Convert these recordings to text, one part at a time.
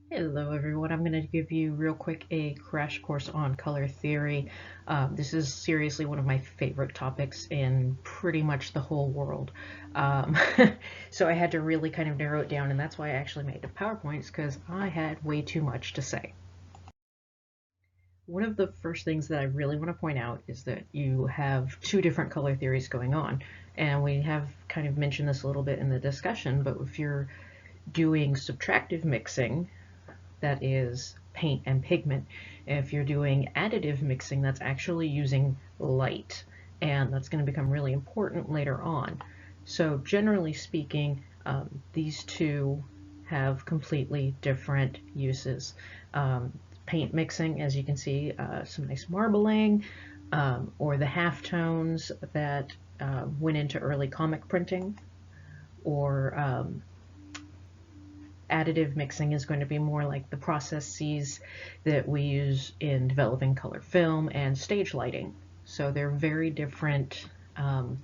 Hello everyone, I'm going to give you real quick a crash course on color theory. This is seriously one of my favorite topics in pretty much the whole world. Um, so I had to really kind of narrow it down, and that's why I actually made the PowerPoints, because I had way too much to say. One of the first things that I really want to point out is that you have two different color theories going on, and we have kind of mentioned this a little bit in the discussion, but if you're doing subtractive mixing, that is paint and pigment. If you're doing additive mixing, that's actually using light, and that's going to become really important later on. So generally speaking, these two have completely different uses. Paint mixing, as you can see, some nice marbling, or the halftones that went into early comic printing, or additive mixing is going to be more like the processes that we use in developing color film and stage lighting. So they're very different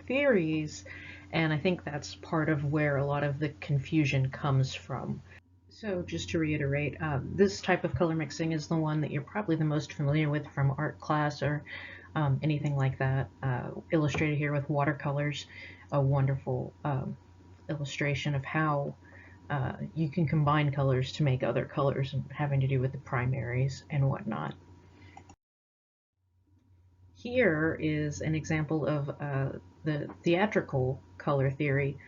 theories, and I think that's part of where a lot of the confusion comes from. So just to reiterate, this type of color mixing is the one that you're probably the most familiar with from art class or anything like that. Illustrated here with watercolors, a wonderful illustration of how you can combine colors to make other colors having to do with the primaries and whatnot. Here is an example of the theatrical color theory,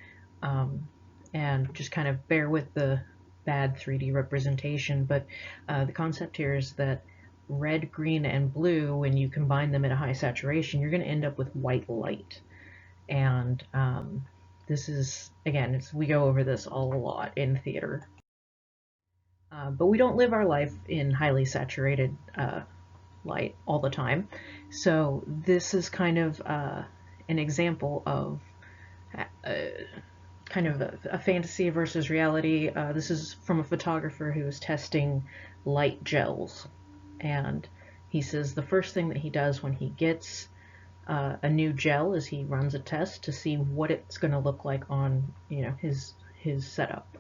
um, and just kind of bear with the bad 3D representation, but the concept here is that red, green, and blue, when you combine them at a high saturation, you're going to end up with white light. And this is, again, we go over this a lot in theater. But we don't live our life in highly saturated light all the time. So this is kind of an example of uh, kind of a fantasy versus reality. This is from a photographer who is testing light gels. And he says the first thing that he does when he gets a new gel is he runs a test to see what it's going to look like on his setup.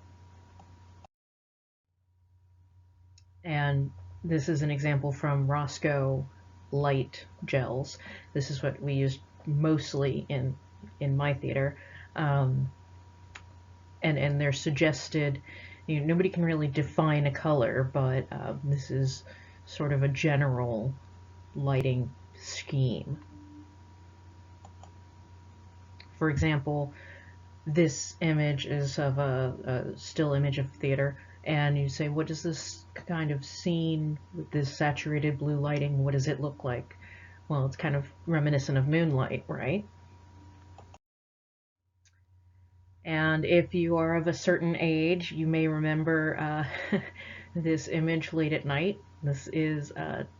And this is an example from Roscoe light gels. This is what we use mostly in my theater, um, and they're suggested. Nobody can really define a color, but this is sort of a general lighting scheme. For example, this image is of a still image of theater, and you say, what does this kind of scene with this saturated blue lighting, what does it look like? Well, it's kind of reminiscent of moonlight, right? And if you are of a certain age, you may remember this image late at night. This is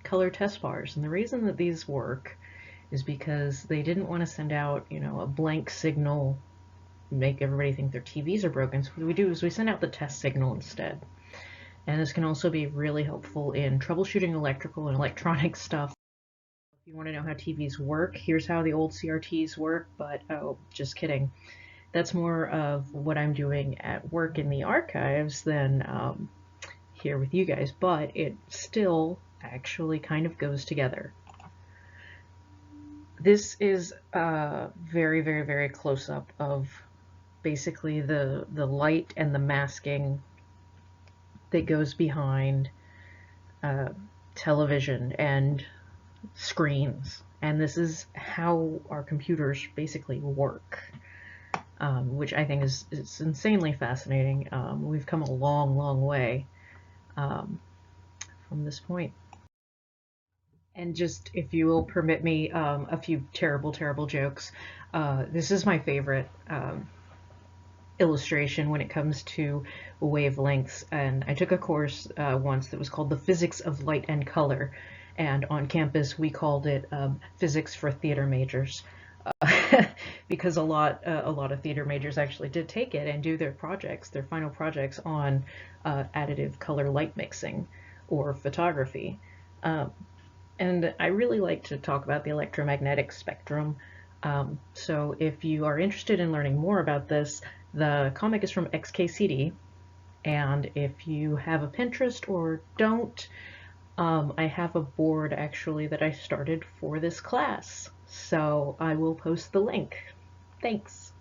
color test bars, and the reason that these work is because they didn't want to send out, a blank signal, make everybody think their TVs are broken. So what we do is we send out the test signal instead. And this can also be really helpful in troubleshooting electrical and electronic stuff. If you want to know how TVs work, here's how the old CRTs work, but oh, just kidding. That's more of what I'm doing at work in the archives than here with you guys, but it still actually kind of goes together. This is a very, very, very close up of basically the light and the masking that goes behind uh, television and screens. And this is how our computers basically work, which I think is insanely fascinating. We've come a long, long way um, from this point. And just, if you will permit me, a few terrible, terrible jokes. This is my favorite illustration when it comes to wavelengths. And I took a course once that was called The Physics of Light and Color. And on campus, we called it Physics for Theater Majors. Because a lot of theater majors actually did take it and do their final projects on additive color light mixing or photography. Um, and I really like to talk about the electromagnetic spectrum. So if you are interested in learning more about this, the comic is from XKCD, And if you have a Pinterest or don't, I have a board actually that I started for this class, so I will post the link. Thanks.